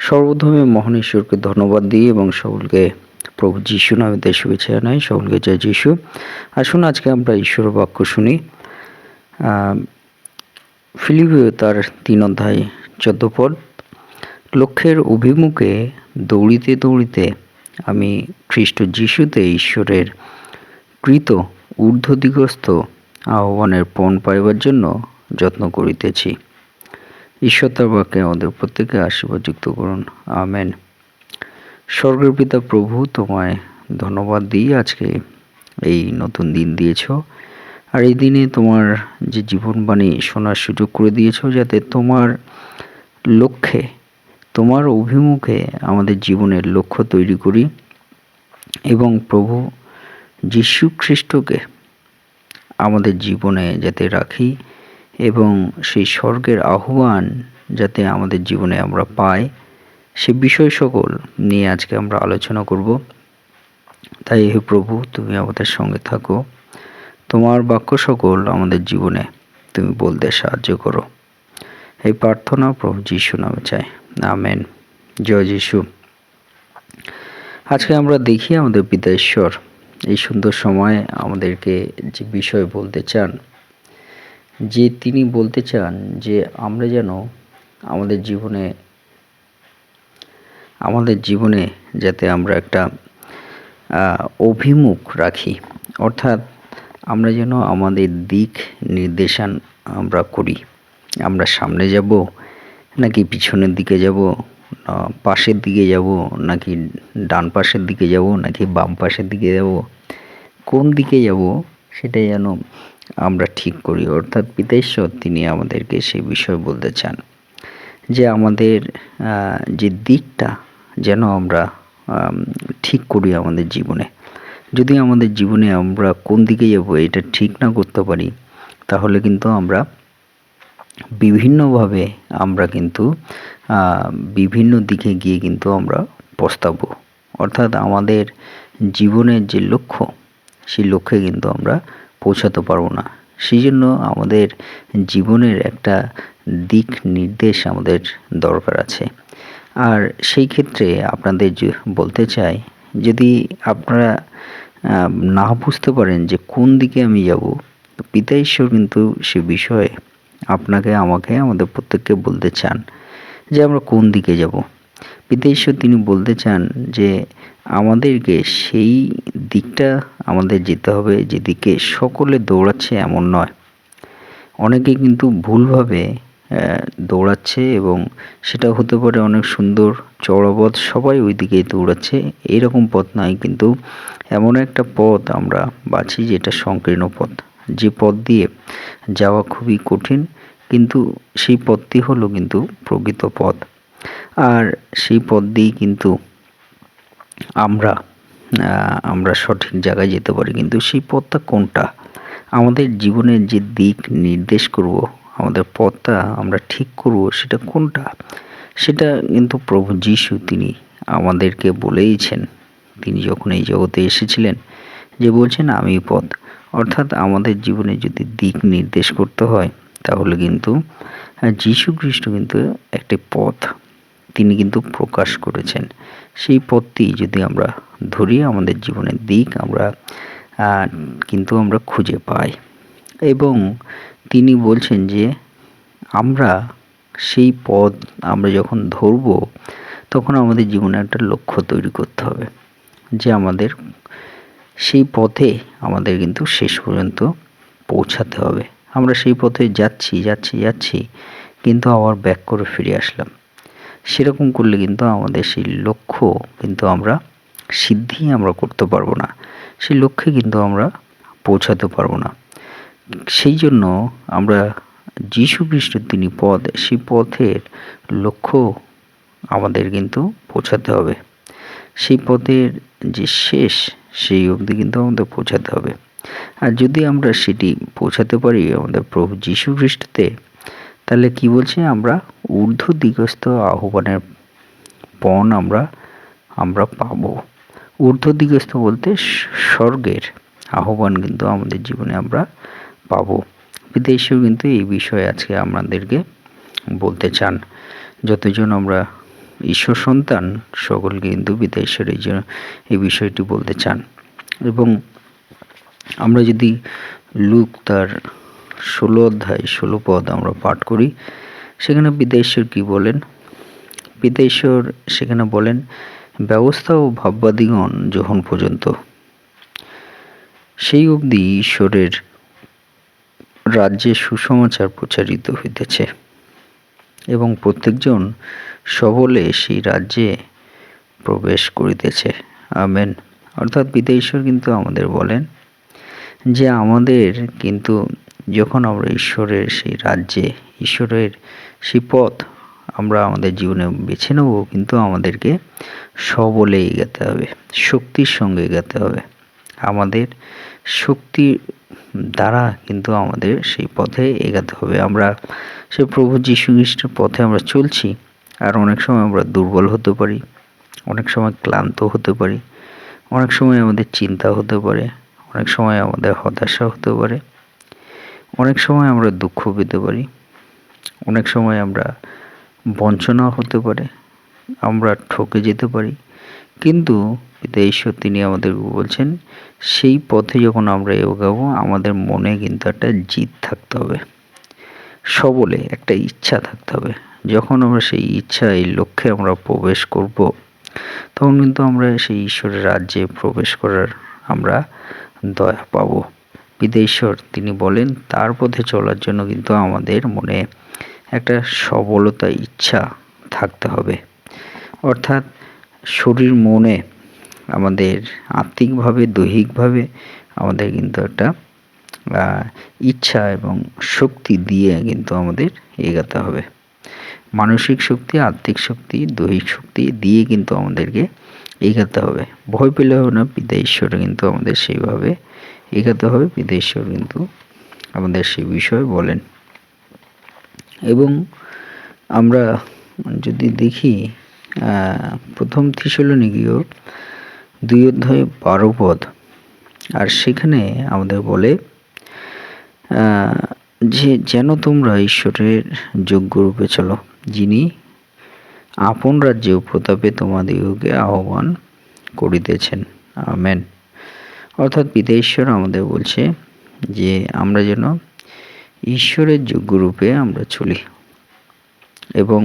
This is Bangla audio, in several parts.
সর্বপ্রথমে মহান ঈশ্বরকে ধন্যবাদ দিই এবং সকলকে প্রভু যিশু নামেতে শুভেচ্ছা জানাই। সকলকে জয় যিশু। আসুন আজকে আমরা ঈশ্বরের বাক্য শুনি। ফিলিপিও তার 3 অধ্যায় 14 পদ। লক্ষ্যের অভিমুখে দৌড়িতে দৌড়িতে আমি খ্রিস্ট যিশুতে ঈশ্বরের কৃত ঊর্ধ্বদিগস্থ আহ্বানের পণ পাইবার জন্য যত্ন করিতেছি। ঈশ্বর তার বাক্যে আমাদের প্রত্যেকে আশীর্বাদযুক্ত করুন, আমেন। স্বর্গের পিতা প্রভু, তোমায় ধন্যবাদ দিই আজকে এই নতুন দিন দিয়েছ, আর এই দিনে তোমার যে জীবনবাণী শোনার সুযোগ করে দিয়েছ, যাতে তোমার লক্ষ্যে, তোমার অভিমুখে আমাদের জীবনের লক্ষ্য তৈরি করি এবং প্রভু যীশু খ্রিস্টকে আমাদের জীবনে যাতে রাখি এবং সেই স্বর্গের আহ্বান যাতে আমাদের জীবনে আমরা পাই, সে বিষয় সকল নিয়ে আজকে আমরা আলোচনা করব। তাই হে প্রভু, তুমি আমাদের সঙ্গে থাকো, তোমার বাক্য সকল আমাদের জীবনে তুমি বলতে সাহায্য করো। এই প্রার্থনা প্রভু যিশু নামে চাই, আমেন। জয় যিশু। আজকে আমরা দেখি আমাদের পিতা ঈশ্বর এই সুন্দর সময়ে আমাদেরকে যে বিষয় বলতে চান, যে তিনি বলতে চান যে আমরা যেন আমাদের জীবনে যাতে আমরা একটা অভিমুখ রাখি, অর্থাৎ আমরা যেন আমাদের দিক নির্দেশন আমরা করি। আমরা সামনে যাব নাকি পিছনের দিকে যাব, পাশের দিকে যাব নাকি ডান পাশের দিকে যাব নাকি বাম পাশের দিকে যাব, কোন দিকে যাব সেটাই যেন আমরা ঠিক করি। অর্থাৎ পিতা ঈশ্বর তিনি আমাদেরকে সেই বিষয় বলতে চান যে আমাদের যে দিকটা যেন আমরা ঠিক করি আমাদের জীবনে। যদি আমাদের জীবনে আমরা কোন দিকে যাব এটা ঠিক না করতে পারি, তাহলে কিন্তু আমরা বিভিন্নভাবে আমরা কিন্তু বিভিন্ন দিকে গিয়ে কিন্তু আমরা পস্তাবো। অর্থাৎ আমাদের জীবনের যে লক্ষ্য, সেই লক্ষ্যে কিন্তু আমরা পৌঁছাতে পারবো না। সেই জন্য আমাদের জীবনের একটা দিক নির্দেশ আমাদের দরকার আছে। আর সেই ক্ষেত্রে আপনাদের বলতে চাই, যদি আপনারা না বুঝতে পারেন যে কোন দিকে আমি যাব, তো পিতা ঈশ্বর কিন্তু সে বিষয়ে আপনাকে, আমাকে, আমাদের প্রত্যেককে বলতে চান যে আমরা কোন দিকে যাব। পিতা ঈশ্বর তিনি বলতে চান যে আমাদেরকে সেই দিকটা আমাদের যেতে হবে যেদিকে সকলে দৌড়াচ্ছে এমন নয়। অনেকে কিন্তু ভুলভাবে দৌড়াচ্ছে এবং সেটা হতে পারে অনেক সুন্দর চওড়া পথ, সবাই ওই দিকেই দৌড়াচ্ছে, এইরকম পথ নয়। কিন্তু এমন একটা পথ আমরা বাছি যেটা সংকীর্ণ পথ, যে পথ দিয়ে যাওয়া খুবই কঠিন, কিন্তু সেই পথটি হলো কিন্তু প্রকৃত পথ। আর সেই পথ দিয়েই কিন্তু আমরা সঠিক জায়গায় যেতে পারি। কিন্তু সেই পথটা কোনটা, আমাদের জীবনের যে দিক নির্দেশ করব, আমাদের পথটা আমরা ঠিক করব, সেটা কোনটা, সেটা কিন্তু প্রভু যিশু তিনি আমাদেরকে বলেইছেন। তিনি যখন এই জগতে এসেছিলেন, যে বলছেন আমি পথ। অর্থাৎ আমাদের জীবনে যদি দিক নির্দেশ করতে হয়, তাহলে কিন্তু যীশু খ্রিস্ট কিন্তু একটি পথ তিনি কিন্তু প্রকাশ করেছেন। সেই পথটি যদি আমরা ধরি, আমাদের জীবনের দিক আমরা খুঁজে পাই। এবং তিনি বলছেন যে আমরা সেই পথ আমরা যখন ধরব, তখন আমাদের জীবনে একটা লক্ষ্য তৈরি করতে হবে, যে আমাদের সেই পথে আমাদের কিন্তু শেষ পর্যন্ত পৌঁছাতে হবে। আমরা সেই পথে যাচ্ছি কিন্তু আবার ব্যাক করে ফিরে আসলাম। সেরকম করলে কিন্তু আমাদের সেই লক্ষ্য কিন্তু আমরা সিদ্ধি আমরা করতে পারবো না, সেই লক্ষ্যে কিন্তু আমরা পৌঁছাতে পারবো না। সেই জন্য আমরা যীশু খ্রিস্ট তিনি পথ, সেই পথের লক্ষ্য আমাদের কিন্তু পৌঁছাতে হবে। সেই পথের যে শেষ, সেই অবধি কিন্তু আমাদের পৌঁছাতে হবে। আর যদি আমরা সেটি পৌঁছাতে পারি আমাদের প্রভু যীশু খ্রিস্টতে, তাহলে কি বলছে, আমরা ঊর্ধ্ব দিগস্থ আহ্বানের পণ আমরা পাবো। ঊর্ধ্ব দিগস্থ বলতে স্বর্গের আহ্বান কিন্তু আমাদের জীবনে আমরা পাবো। পিতা ঈশ্বর কিন্তু এই বিষয়ে আজকে আমাদেরকে বলতে চান। যতজন আমরা ঈশ্বর সন্তান সকলকে কিন্তু পিতা ঈশ্বর এই বিষয়টি বলতে চান। এবং আমরা যদি লুক তার 16 অধ্যায় 16 পদ আমরা পাঠ করি, সেখানে পিতা ঈশ্বর কী বলেন? পিতা ঈশ্বর সেখানে বলেন, ব্যবস্থা ও ভাববাদীগণ যখন পর্যন্ত সেই অবধি ঈশ্বরের রাজ্যে সুসমাচার প্রচারিত হইতেছে এবং প্রত্যেকজন সবলে সেই রাজ্যে প্রবেশ করিতেছে। আমেন। অর্থাৎ পিতা ঈশ্বর কিন্তু আমাদের বলেন যে আমাদের কিন্তু যখন আমরা ঈশ্বরের সেই রাজ্যে, ঈশ্বরের সেই পথ আমরা আমাদের জীবনে বেছে নেব, কিন্তু আমাদেরকে সবলে এগাতে হবে, শক্তির সঙ্গে এগাতে হবে। আমাদের শক্তির দ্বারা কিন্তু আমাদের সেই পথে এগাতে হবে। আমরা সেই প্রভু যীশু খ্রিস্টের পথে আমরা চলছি, আর অনেক সময় আমরা দুর্বল হতে পারি, অনেক সময় ক্লান্ত হতে পারি, অনেক সময় আমাদের চিন্তা হতে পারে, অনেক সময় আমাদের হতাশা হতে পারে, অনেক সময় আমরা দুঃখ পেতে পারি, অনেক সময় আমরা বঞ্চনা হতে পারে, আমরা ঠকে যেতে পারি। কিন্তু পিতা ঈশ্বর তিনি আমাদের বলছেন, সেই পথে যখন আমরা এগোবো, আমাদের মনে কিন্তু একটা জিদ থাকতে হবে, সবলে একটা ইচ্ছা থাকতে হবে। যখন আমরা সেই ইচ্ছা, এই লক্ষ্যে আমরা প্রবেশ করব, তখন কিন্তু আমরা সেই ঈশ্বরের রাজ্যে প্রবেশ করার আমরা দয়া পাবো। পিতা ঈশ্বর তিনি বলেন, তার পথে চলার জন্য কিন্তু আমাদের মনে একটা সবলতা, ইচ্ছা থাকতে হবে। অর্থাৎ শরীর মনে, আমাদের আত্মিকভাবে, দৈহিকভাবে আমাদের কিন্তু একটা ইচ্ছা এবং শক্তি দিয়ে কিন্তু আমাদের এগাতে হবে। মানসিক শক্তি, আত্মিক শক্তি, দৈহিক শক্তি দিয়ে কিন্তু আমাদেরকে এগাতে হবে। ভয় পেলে হবে না, পিতা ঈশ্বরে কিন্তু আমাদের সেইভাবে এগাতে হবে। পিতা ঈশ্বর কিন্তু আমাদের সেই বিষয় বলেন। এবং আমরা যদি দেখি প্রথম থিসলনিকীয় 2 অধ্যায় 12 পদ, আর সেখানে আমাদের বলে যে যেন তোমরা ঈশ্বরের যোগ্য রূপে চলো, যিনি আপন রাজ্যে ও প্রতাপে তোমাদিগকে আহ্বান করিতেছেন। আমেন। অর্থাৎ পিতা ঈশ্বর আমাদের বলছে যে আমরা যেন ঈশ্বরের যোগ্য রূপে আমরা চলি, এবং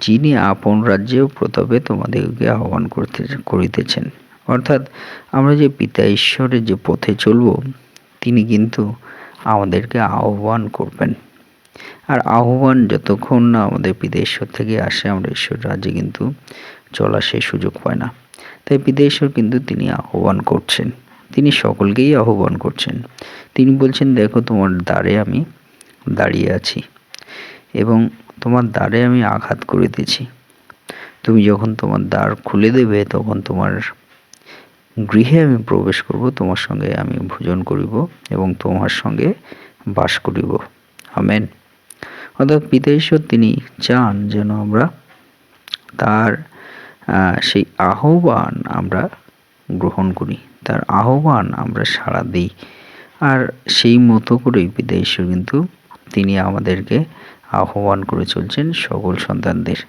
যিনি আপন রাজ্যে ও প্রতাপে তোমাদিগকে আহ্বান করিতেছেন। অর্থাৎ আমরা যে পিতা ঈশ্বরের যে পথে চলব, তিনি কিন্তু আমাদেরকে আহ্বান করবেন। আর আহ্বান যতক্ষণ না আমাদের পিতা ঈশ্বর থেকে আসে, আমরা ঈশ্বর রাজ্যে কিন্তু চলা সেই সুযোগ পায় না। তাই পিতা ঈশ্বর কিন্তু তিনি আহ্বান করছেন, তিনি সকলকেই আহ্বান করছেন। তিনি বলছেন, দেখো তোমার দ্বারে আমি দাঁড়িয়ে আছি এবং তোমার দ্বারে আমি আঘাত করিতেছি। তুমি যখন তোমার দ্বার খুলে দেবে, তখন তোমার গৃহে আমি প্রবেশ করব, তোমার সঙ্গে আমি ভোজন করিব এবং তোমার সঙ্গে বাস করিব। আমেন। অর্থাৎ পিতা ঈশ্বর তিনি চান যেন আমরা তার সেই আহ্বান আমরা গ্রহণ করি, তার আহ্বান আমরা সাড়া দিই। আর সেই মতো করেই পিতা ঈশ্বর কিন্তু তিনি আমাদেরকে আহ্বান করে চলছেন সকল সন্তানদের।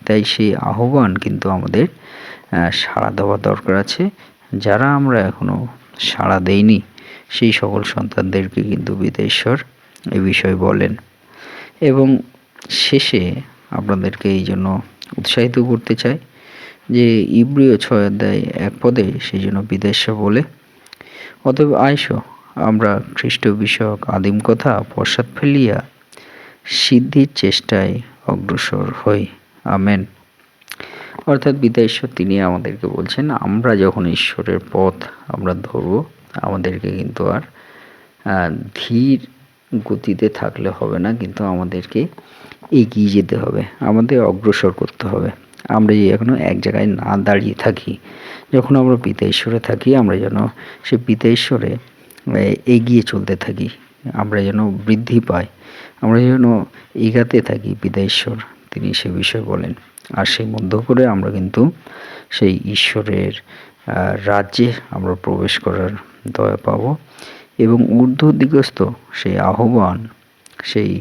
তাই সেই আহ্বান কিন্তু আমাদের সাড়া দেওয়া দরকার আছে। যারা আমরা এখনও সাড়া দেইনি, সেই সকল সন্তানদেরকে কিন্তু পিতা ঈশ্বর এই বিষয় বলেন। এবং শেষে আপনাদেরকে এই জন্য উৎসাহিত করতে চাই যে ইব্রিয় 6 অধ্যায় 1 পদে সেই জন্য পিতা ঈশ্বর বলে, অতএব আইসো আমরা খ্রিস্ট বিষয়ক আদিম কথা পশ্চাৎ ফেলিয়া সিদ্ধির চেষ্টায় অগ্রসর হই। আমেন। অর্থাৎ পিতা ঈশ্বর তিনি আমাদেরকে বলছেন, আমরা যখন ঈশ্বরের পথ আমরা ধরব, আমাদেরকে কিন্তু আর ধীর গতিতে থাকলে হবে না, কিন্তু আমাদেরকে এগিয়ে যেতে হবে, আমাদের অগ্রসর করতে হবে। আমরা যে এখনও এক জায়গায় না দাঁড়িয়ে থাকি, যখন আমরা পিতা ঈশ্বরে থাকি, আমরা যেন সে পিতা ঈশ্বরে এগিয়ে চলতে থাকি, আমরা যেন বৃদ্ধি পাই, আমরা যেন এগাতে থাকি। পিতা ঈশ্বর তিনি সে বিষয় বলেন। আর সেই মধ্য করে আমরা কিন্তু সেই ঈশ্বরের রাজ্যে আমরা প্রবেশ করার দয়া পাব এবং ঊর্ধ্বদিগস্থ সেই আহ্বান, সেই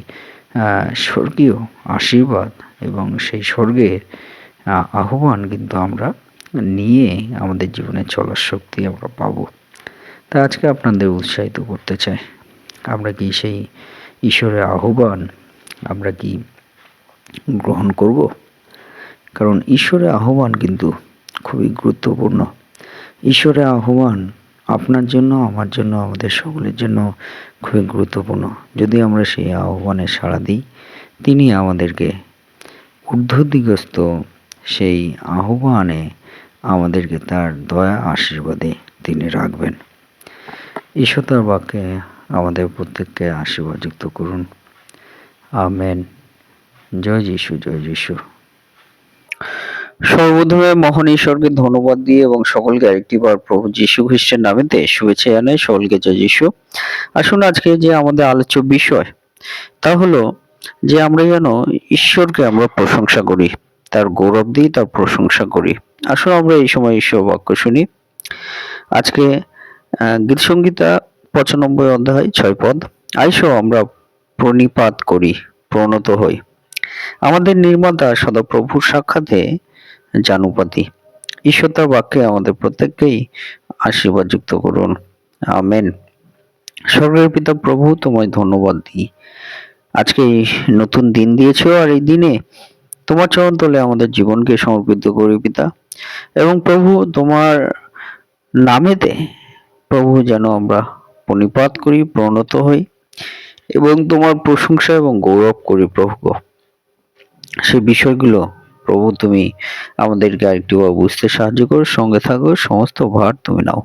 স্বর্গীয় আশীর্বাদ এবং সেই স্বর্গের আহ্বান কিন্তু আমরা নিয়ে আমাদের জীবনে চলার শক্তি আমরা পাবো। তা আজকে আপনাদের উৎসাহিত করতে চাই, আমরা কি সেই ঈশ্বরের আহ্বান আমরা কি গ্রহণ করব? কারণ ঈশ্বরের আহ্বান কিন্তু খুবই গুরুত্বপূর্ণ। ঈশ্বরের আহ্বান আপনার জন্য, আমার জন্য, আমাদের সকলের জন্য খুবই গুরুত্বপূর্ণ। যদি আমরা সেই আহ্বানে সাড়া দিই, তিনি আমাদেরকে ঊর্ধ্বদিগস্ত সেই আহ্বানে আমাদেরকে তার দয়া আশীর্বাদে তিনি রাখবেন। ঈশ্বর তার বাক্যে আমাদের প্রত্যেককে আশীর্বাদযুক্ত করুন। আমেন। জয় যিশু, জয় যিশু। সর্বপ্রথমে মহান ঈশ্বরকে ধন্যবাদ দিয়ে এবং সকলকে আরেকটিবার প্রভু যীশু খ্রিস্টের নামেতে শুভেচ্ছা জানাই। সকলকে জয় যিশু। আসুন আজকে যে আমাদের আলোচ্য বিষয় তা হলো যে আমরা যেন ঈশ্বরকে আমরা প্রশংসা করি, তার গৌরব দিই, তার প্রশংসা করি। আসুন আমরা এই সময় ঈশ্বর বাক্য শুনি। আজকে গীতসংহিতা 95 অধ্যায় 6 পদ। আইসো আমরা প্রণিপাত করি, প্রণত হই, আমাদের নির্মাতা সদাপ্রভুর সাক্ষাতে জানুপাতি। ঈশ্বর তার বাক্যে আমাদের প্রত্যেককেই আশীর্বাদ যুক্ত করুন। আমেন। স্বর্গের পিতা প্রভু, তোমায় ধন্যবাদ দিই। আজকে এই নতুন দিন দিয়েছো, আর এই দিনে তোমার চরণ তলে আমাদের জীবনকে সমর্পিত করি পিতা। এবং প্রভু তোমার নামেতে প্রভু যেন আমরা প্রণিপাত করি, প্রণত হই এবং তোমার প্রশংসা এবং গৌরব করি প্রভু। সেই বিষয়গুলো প্রভু তুমি আমাদেরকে আরেকটিবার বুঝতে সাহায্য করো। সঙ্গে থাকো, সমস্ত ভার তুমি নাও।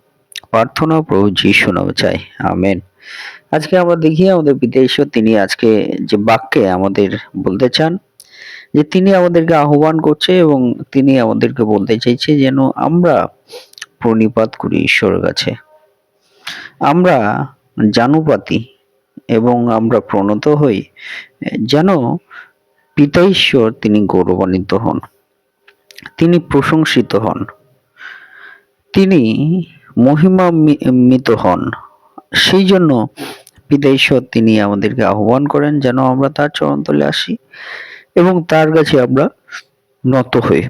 প্রার্থনা প্রভু যিশু নামে চাই, আমেন। আজকে আমরা দেখি আমাদের পিতা ঈশ্বর তিনি আজকে যে বাক্যে আমাদের বলতে চান, যে তিনি আমাদেরকে আহ্বান করছে এবং তিনি আমাদেরকে বলতে চাইছে যেন আমরা প্রণিপাত করি ঈশ্বরের কাছে, আমরা জানুপাতি এবং আমরা প্রণত হই, যেন পিতা ঈশ্বর তিনি গৌরবান্বিত হন, তিনি প্রশংসিত হন, তিনি মহিমান্বিত হন। সেই জন্য পিতা ঈশ্বর তিনি আমাদেরকে আহ্বান করেন যেন আমরা তার চরণতলে আসি এবং তার কাছে আমরা নত হই।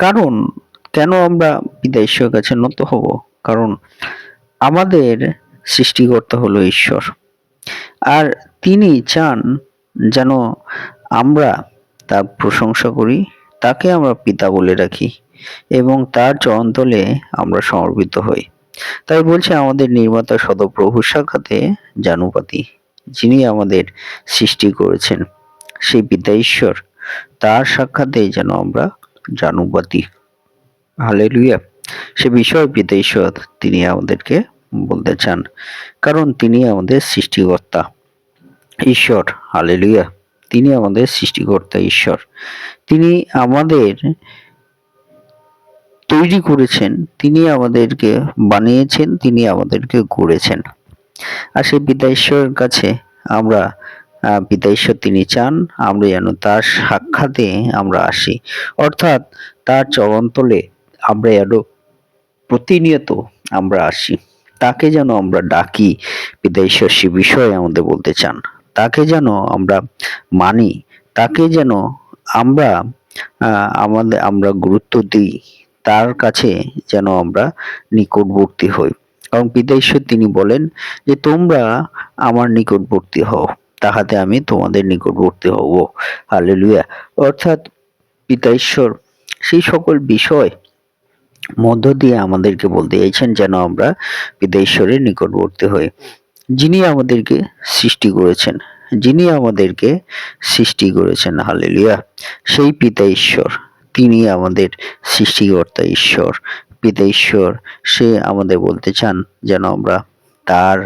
কারণ কেন আমরা পিতা ঈশ্বরের কাছে নত হব? কারণ আমাদের সৃষ্টিকর্তা হলো ঈশ্বর, আর তিনি চান যেন আমরা তার প্রশংসা করি, তাকে আমরা পিতা বলে রাখি এবং তার চরণতলে আমরা সমর্পিত হই। তাই বলছে আমাদের নির্মাতা সদপ্রভুর সাক্ষাতে জানুপাতি, যিনি আমাদের সৃষ্টি করেছেন, সেই পিতা ঈশ্বর, তার সাক্ষাতে যেন আমরা জানুপাতি। হালেলুয়া। সে বিষয় পিতা ঈশ্বর তিনি আমাদেরকে বলতে চান, কারণ তিনি আমাদের সৃষ্টিকর্তা ঈশ্বর। হালেলুয়া। তিনি আমাদের সৃষ্টিকর্তা ঈশ্বর, তিনি আমাদের তৈরি করেছেন, তিনি আমাদেরকে বানিয়েছেন, তিনি আমাদেরকে গড়েছেন। আর সেই পিতা ঈশ্বরের কাছে আমরা পিতা ঈশ্বর তিনি চান আমরা যেন তার সাক্ষাতে আমরা আসি, অর্থাৎ তার চরণতলে আমরা যেন প্রতিনিয়ত আমরা আসি, তাকে যেন আমরা ডাকি। পিতা ঈশ্বর সে বিষয়ে আমাদের বলতে চান, তাকে যেন আমরা মানি, তাকে যেন আমরা আমরা গুরুত্ব দিই, তার কাছে যেন আমরা নিকটবর্তী হই। কারণ পিতা ঈশ্বর তিনি বলেন যে তোমরা আমার নিকটবর্তী হও, তাহাতে আমি তোমাদের নিকটবর্তী হব। হালেলুয়া। অর্থাৎ পিতা ঈশ্বর সেই সকল বিষয় মধ্য দিয়ে আমাদেরকে বলতে চাইছেন যেন আমরা পিতা ঈশ্বরের নিকটবর্তী হই, যিনি আমাদেরকে সৃষ্টি করেছেন, যিনি আমাদেরকে সৃষ্টি করেছেন। হালেলুয়া। সেই পিতা ঈশ্বর তিনি আমাদের সৃষ্টিকর্তা ঈশ্বর। পিতা ঈশ্বর সে আমাদের বলতে চান যেন আমরা তার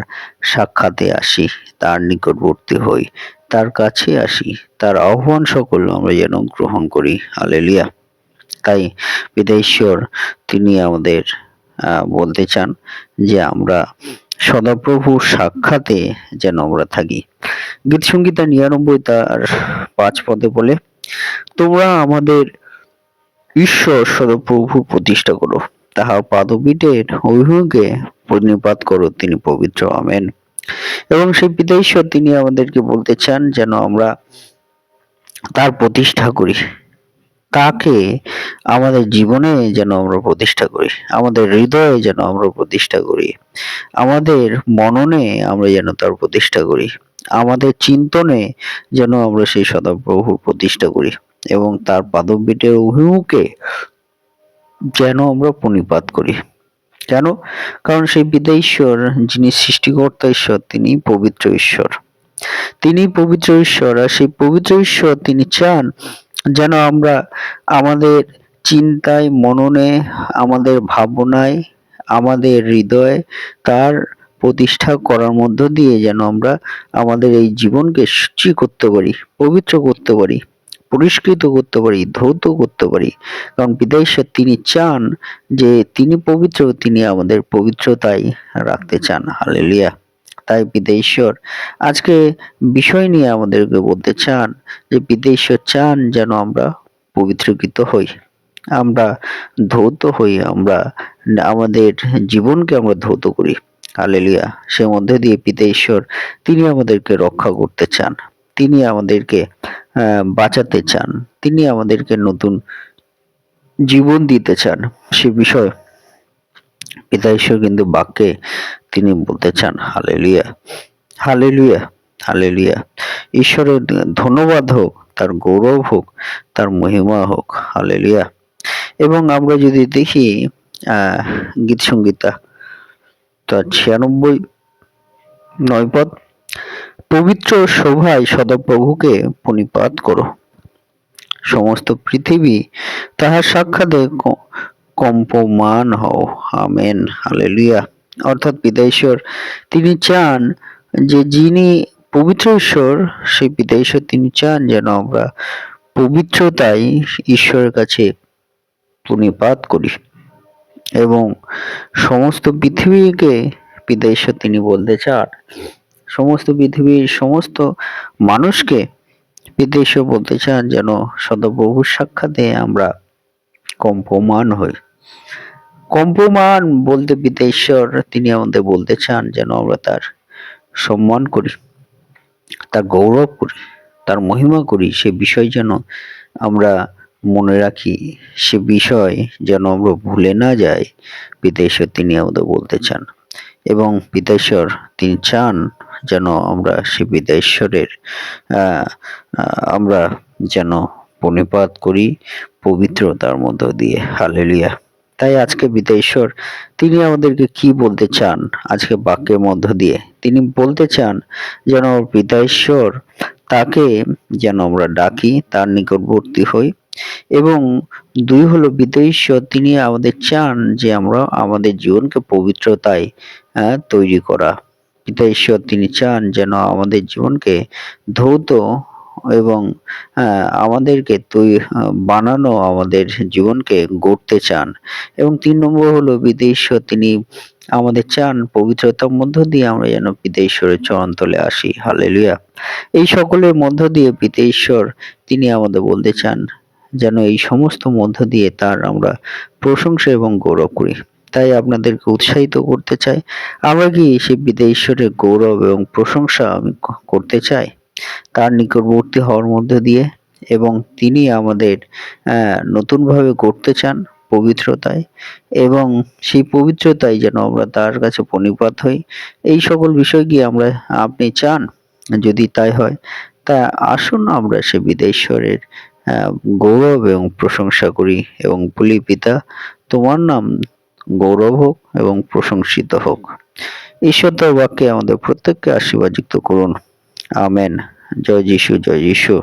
সাক্ষাতে আসি, তার নিকটবর্তী হই, তার কাছে আসি, তার আহ্বান সকল আমরা যেন গ্রহণ করি। হালেলুয়া। তাই পিতা ঈশ্বর তিনি আমাদের বলতে চান যে আমরা সদাপ্রভুর সাক্ষাতে যেন আমরা থাকি। গীতসংহিতা 99 তার 5 পদে বলে, তোমরা আমাদের ঈশ্বর সদাপ্রভু প্রতিষ্ঠা করো, তাহার পাদপীঠের অভিমুখে প্রণিপাত করো, তিনি পবিত্র। আমেন। এবং সেই পিতা ঈশ্বর তিনি আমাদেরকে বলতে চান যেন আমরা তার প্রতিষ্ঠা করি, তাকে আমাদের জীবনে যেন আমরা প্রতিষ্ঠা করি, আমাদের হৃদয়ে যেন আমরা প্রতিষ্ঠা করি, আমাদের মননে আমরা যেন তার প্রতিষ্ঠা করি, আমাদের চিন্তনে যেন আমরা সেই সদাপ্রভুর প্রতিষ্ঠা করি এবং তার পাদপীঠের অভিমুখে যেন আমরা প্রণিপাত করি। কেন? কারণ সেই পিতা ঈশ্বর, যিনি সৃষ্টিকর্তা ঈশ্বর, তিনি পবিত্র ঈশ্বর। তিনি পবিত্র ঈশ্বর, আর সেই পবিত্র ঈশ্বর তিনি চান যেন আমরা আমাদের চিন্তায়, মননে, আমাদের ভাবনায়, আমাদের হৃদয়ে তার প্রতিষ্ঠা করার মধ্য দিয়ে যেন আমরা আমাদের এই জীবনকে শুচি করতে পারি, পবিত্র করতে পারি, পরিষ্কৃত করতে পারি, ধৌত করতে পারি। কারণ পিতা ঈশ্বর তিনি চান যে তিনি পবিত্র, তিনি আমাদের পবিত্রতাই রাখতে চান। হালেলুয়া। তাই পিতা ঈশ্বর আজকে বিষয় নিয়ে আমাদেরকে বলতে চান যে পিতা ঈশ্বর চান যেন আমরা পবিত্রকৃত হই, আমরা ধৌত হই, আমরা আমাদের জীবনকে আমরা ধৌত করি। হালেলুয়া। সে মধ্যে দিয়ে পিতা ঈশ্বর তিনি আমাদেরকে রক্ষা করতে চান, তিনি আমাদেরকে বাঁচাতে চান, তিনি আমাদেরকে নতুন জীবন দিতে চান। সে বিষয় পিতা ঈশ্বর কিন্তু বাক্যে তিনি বলতে চান। Hallelujah, hallelujah, hallelujah. ঈশ্বরের ধন্যবাদ হোক, তার গৌরব হোক, তার মহিমা হোক। হালেলুয়া। এবং আমরা যদি দেখি গীত সংগীতা তার 96 পদ, পবিত্র শোভায় সদাপ্রভুকে প্রণিপাত করো, সমস্ত পৃথিবী তাহার সাক্ষাতে কম্পমান হও। আমেন। হালেলুয়া। অর্থাৎ পিতা ঈশ্বর তিনি চান যে যিনি পবিত্র ঈশ্বর, সেই পিতা ঈশ্বর তিনি চান যেন আমরা পবিত্রতাই ঈশ্বরের কাছে প্রণিপাত করি এবং সমস্ত পৃথিবীকে পিতা ঈশ্বর তিনি বলতে চান, সমস্ত পৃথিবীর সমস্ত মানুষকে পিতা ঈশ্বর বলতে চান যেন সদাপ্রভুর সাক্ষাতে আমরা কম্পমান হই। কম্পমান বলতে পিতা ঈশ্বর তিনি আমাদের বলতে চান যেন আমরা তার সম্মান করি, তার গৌরব করি, তার মহিমা করি। সে বিষয় যেন আমরা মনে রাখি, সে বিষয় যেন আমরা ভুলে না যাই। পিতা ঈশ্বর তিনি আমাদের বলতে চান এবং পিতা ঈশ্বর তিনি চান যেন আমরা সে পিতা ঈশ্বরের আমরা যেন প্রণিপাত করি পবিত্রতার মধ্য দিয়ে। হালেলুয়া। তাই আজকে পিতা ঈশ্বর তিনি আমাদেরকে কি বলতে চান? আজকে বাক্যের মধ্য দিয়ে তিনি বলতে চান যেন পিতা ঈশ্বর তাকে যেন আমরা ডাকি, তার নিকটবর্তী হই। এবং 2 হলো পিতা ঈশ্বর তিনি আমাদের চান যে আমরা আমাদের জীবনকে পবিত্রতায় তৈরি করা। পিতা ঈশ্বর তিনি চান যেন আমাদের জীবনকে ধৌত এবং আমাদেরকে বানানো, আমাদের জীবনকে গড়তে চান। এবং 3 নম্বর হলো পিতা ঈশ্বর তিনি আমাদের চান পবিত্রতার মধ্য দিয়ে আমরা যেন পিতা ঈশ্বরের চরণতলে আসি। হালেলুয়া। এই সকলের মধ্য দিয়ে পিতা ঈশ্বর তিনি আমাদের বলতে চান যেন এই সমস্ত মধ্য দিয়ে তার আমরা প্রশংসা এবং গৌরব করি। তাই আপনাদেরকে উৎসাহিত করতে চাই, আমরা কি সেই পিতা ঈশ্বরের গৌরব এবং প্রশংসা আমি করতে চাই তার নিকটবর্তী হওয়ার মধ্য দিয়ে, এবং তিনি আমাদের নতুনভাবে করতে চান পবিত্রতায়, এবং সেই পবিত্রতায় যেন আমরা তার কাছে প্রণিপাত হই। এই সকল বিষয় কি আমরা আপনি চান? যদি তাই হয় তা আসুন আমরা সে পিতা ঈশ্বরের গৌরব এবং প্রশংসা করি এবং বলি, পিতা তোমার নাম গৌরব হোক এবং প্রশংসিত হোক। ঈশ্বর তার বাক্যে আমাদের প্রত্যেককে আশীর্বাদ যুক্ত করুন। আমেন। জয় যিশু, জয় যিশু।